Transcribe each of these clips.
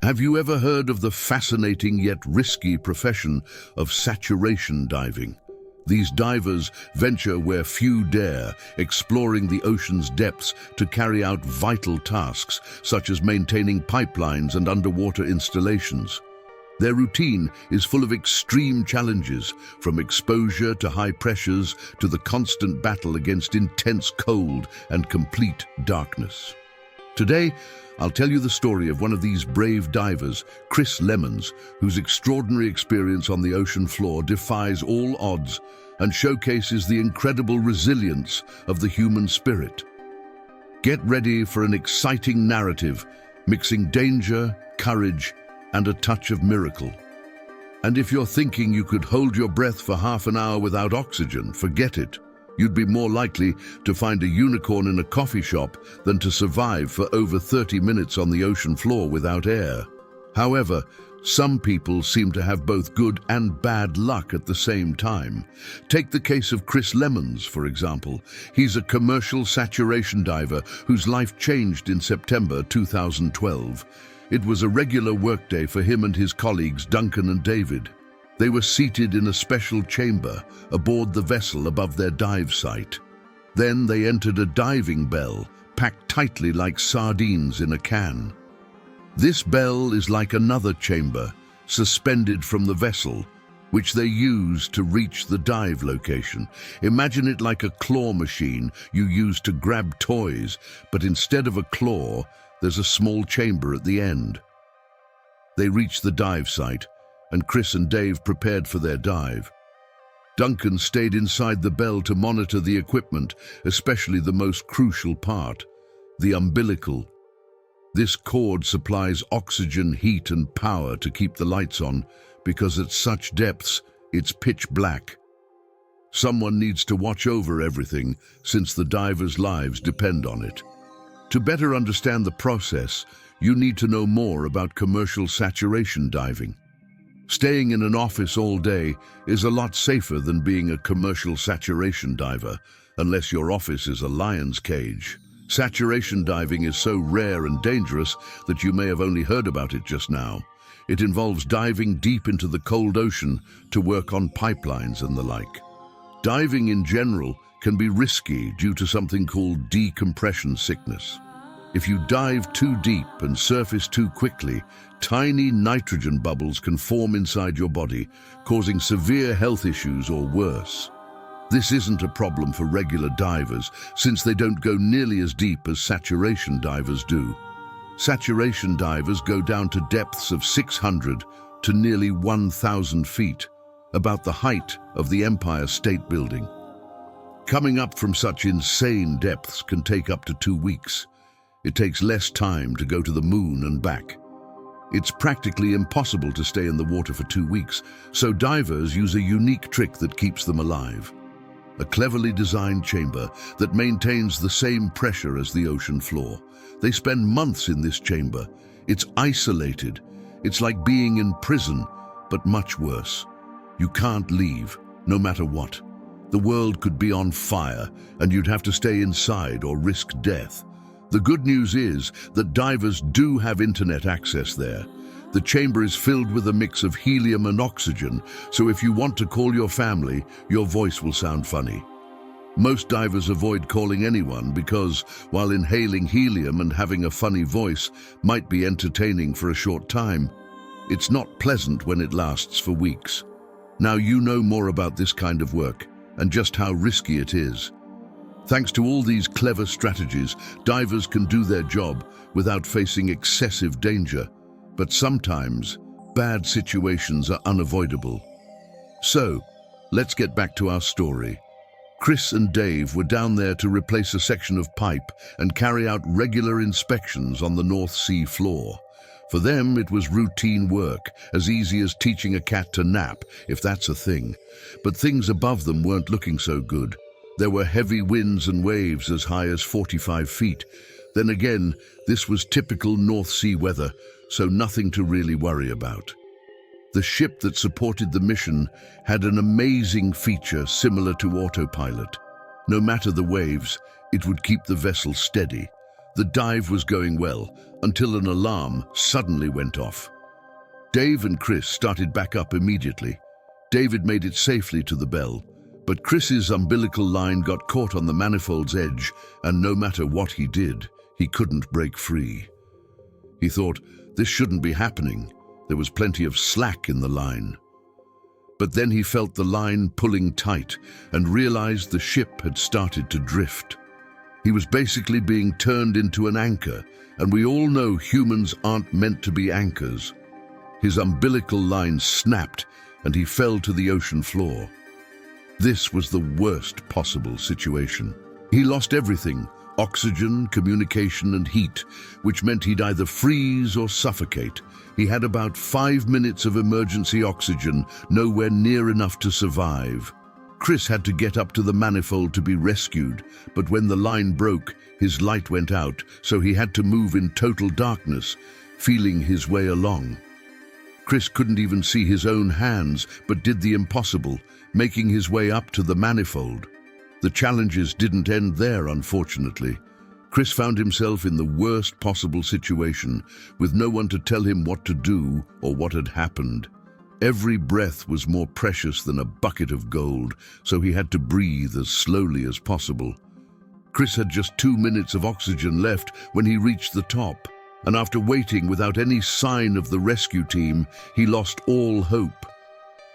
Have you ever heard of the fascinating yet risky profession of saturation diving? These divers venture where few dare, exploring the ocean's depths to carry out vital tasks such as maintaining pipelines and underwater installations. Their routine is full of extreme challenges, from exposure to high pressures to the constant battle against intense cold and complete darkness. Today, I'll tell you the story of one of these brave divers, Chris Lemons, whose extraordinary experience on the ocean floor defies all odds and showcases the incredible resilience of the human spirit. Get ready for an exciting narrative, mixing danger, courage, and a touch of miracle. And if you're thinking you could hold your breath for half an hour without oxygen, forget it. You'd be more likely to find a unicorn in a coffee shop than to survive for over 30 minutes on the ocean floor without air. However, some people seem to have both good and bad luck at the same time. Take the case of Chris Lemons, for example. He's a commercial saturation diver whose life changed in September 2012. It was a regular workday for him and his colleagues Duncan and David. They were seated in a special chamber aboard the vessel above their dive site. Then they entered a diving bell, packed tightly like sardines in a can. This bell is like another chamber, suspended from the vessel, which they use to reach the dive location. Imagine it like a claw machine you use to grab toys, but instead of a claw, there's a small chamber at the end. They reach the dive site, and Chris and Dave prepared for their dive. Duncan stayed inside the bell to monitor the equipment, especially the most crucial part, the umbilical. This cord supplies oxygen, heat, and power to keep the lights on, because at such depths, it's pitch black. Someone needs to watch over everything, since the divers' lives depend on it. To better understand the process, you need to know more about commercial saturation diving. Staying in an office all day is a lot safer than being a commercial saturation diver, unless your office is a lion's cage. Saturation diving is so rare and dangerous that you may have only heard about it just now. It involves diving deep into the cold ocean to work on pipelines and the like. Diving in general can be risky due to something called decompression sickness. If you dive too deep and surface too quickly, tiny nitrogen bubbles can form inside your body, causing severe health issues or worse. This isn't a problem for regular divers, since they don't go nearly as deep as saturation divers do. Saturation divers go down to depths of 600 to nearly 1,000 feet, about the height of the Empire State Building. Coming up from such insane depths can take up to 2 weeks. It takes less time to go to the moon and back. It's practically impossible to stay in the water for 2 weeks, so divers use a unique trick that keeps them alive. A cleverly designed chamber that maintains the same pressure as the ocean floor. They spend months in this chamber. It's isolated. It's like being in prison, but much worse. You can't leave, no matter what. The world could be on fire, and you'd have to stay inside or risk death. The good news is that divers do have internet access there. The chamber is filled with a mix of helium and oxygen, so if you want to call your family, your voice will sound funny. Most divers avoid calling anyone because, while inhaling helium and having a funny voice might be entertaining for a short time, it's not pleasant when it lasts for weeks. Now you know more about this kind of work and just how risky it is. Thanks to all these clever strategies, divers can do their job without facing excessive danger, but sometimes bad situations are unavoidable. So, let's get back to our story. Chris and Dave were down there to replace a section of pipe and carry out regular inspections on the North Sea floor. For them, it was routine work, as easy as teaching a cat to nap, if that's a thing. But things above them weren't looking so good. There were heavy winds and waves as high as 45 feet. Then again, this was typical North Sea weather, so nothing to really worry about. The ship that supported the mission had an amazing feature similar to autopilot. No matter the waves, it would keep the vessel steady. The dive was going well until an alarm suddenly went off. Dave and Chris started back up immediately. David made it safely to the bell, but Chris's umbilical line got caught on the manifold's edge, and no matter what he did, he couldn't break free. He thought, this shouldn't be happening. There was plenty of slack in the line. But then he felt the line pulling tight and realized the ship had started to drift. He was basically being turned into an anchor, and we all know humans aren't meant to be anchors. His umbilical line snapped and he fell to the ocean floor. This was the worst possible situation. He lost everything: oxygen, communication, and heat, which meant he'd either freeze or suffocate. He had about 5 minutes of emergency oxygen, nowhere near enough to survive. Chris had to get up to the manifold to be rescued, but when the line broke, his light went out, so he had to move in total darkness, feeling his way along. Chris couldn't even see his own hands, but did the impossible, making his way up to the manifold. The challenges didn't end there, unfortunately. Chris found himself in the worst possible situation, with no one to tell him what to do or what had happened. Every breath was more precious than a bucket of gold, so he had to breathe as slowly as possible. Chris had just 2 minutes of oxygen left when he reached the top, and after waiting without any sign of the rescue team, he lost all hope.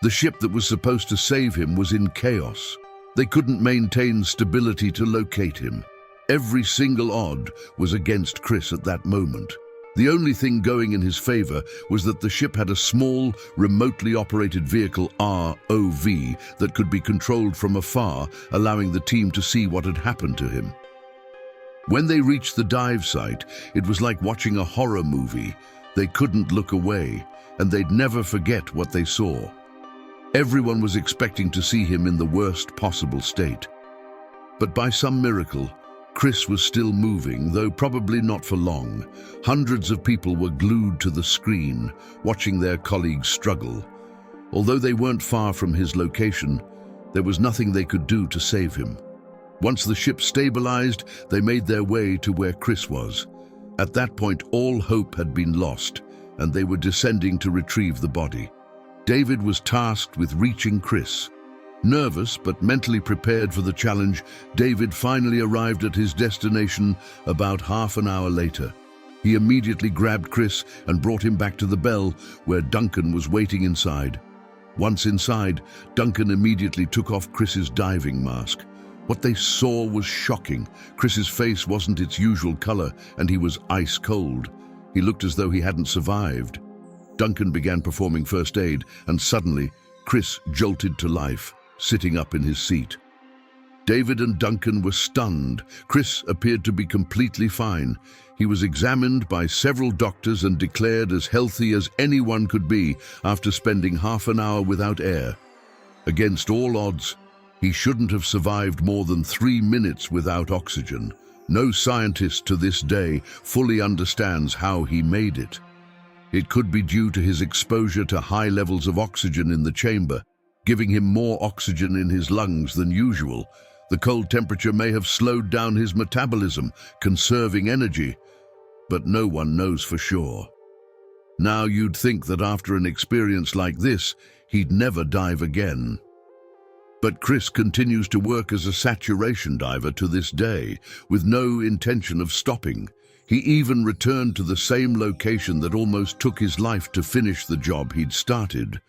The ship that was supposed to save him was in chaos. They couldn't maintain stability to locate him. Every single odd was against Chris at that moment. The only thing going in his favor was that the ship had a small, remotely operated vehicle, ROV, that could be controlled from afar, allowing the team to see what had happened to him. When they reached the dive site, it was like watching a horror movie. They couldn't look away, and they'd never forget what they saw. Everyone was expecting to see him in the worst possible state. But by some miracle, Chris was still moving, though probably not for long. Hundreds of people were glued to the screen, watching their colleagues struggle. Although they weren't far from his location, there was nothing they could do to save him. Once the ship stabilized, they made their way to where Chris was. At that point, all hope had been lost, and they were descending to retrieve the body. David was tasked with reaching Chris. Nervous but mentally prepared for the challenge, David finally arrived at his destination about half an hour later. He immediately grabbed Chris and brought him back to the bell, where Duncan was waiting inside. Once inside, Duncan immediately took off Chris's diving mask. What they saw was shocking. Chris's face wasn't its usual color, and he was ice cold. He looked as though he hadn't survived. Duncan began performing first aid, and suddenly, Chris jolted to life, sitting up in his seat. David and Duncan were stunned. Chris appeared to be completely fine. He was examined by several doctors and declared as healthy as anyone could be after spending half an hour without air. Against all odds, he shouldn't have survived more than 3 minutes without oxygen. No scientist to this day fully understands how he made it. It could be due to his exposure to high levels of oxygen in the chamber, giving him more oxygen in his lungs than usual. The cold temperature may have slowed down his metabolism, conserving energy, but no one knows for sure. Now you'd think that after an experience like this, he'd never dive again. But Chris continues to work as a saturation diver to this day, with no intention of stopping. He even returned to the same location that almost took his life to finish the job he'd started.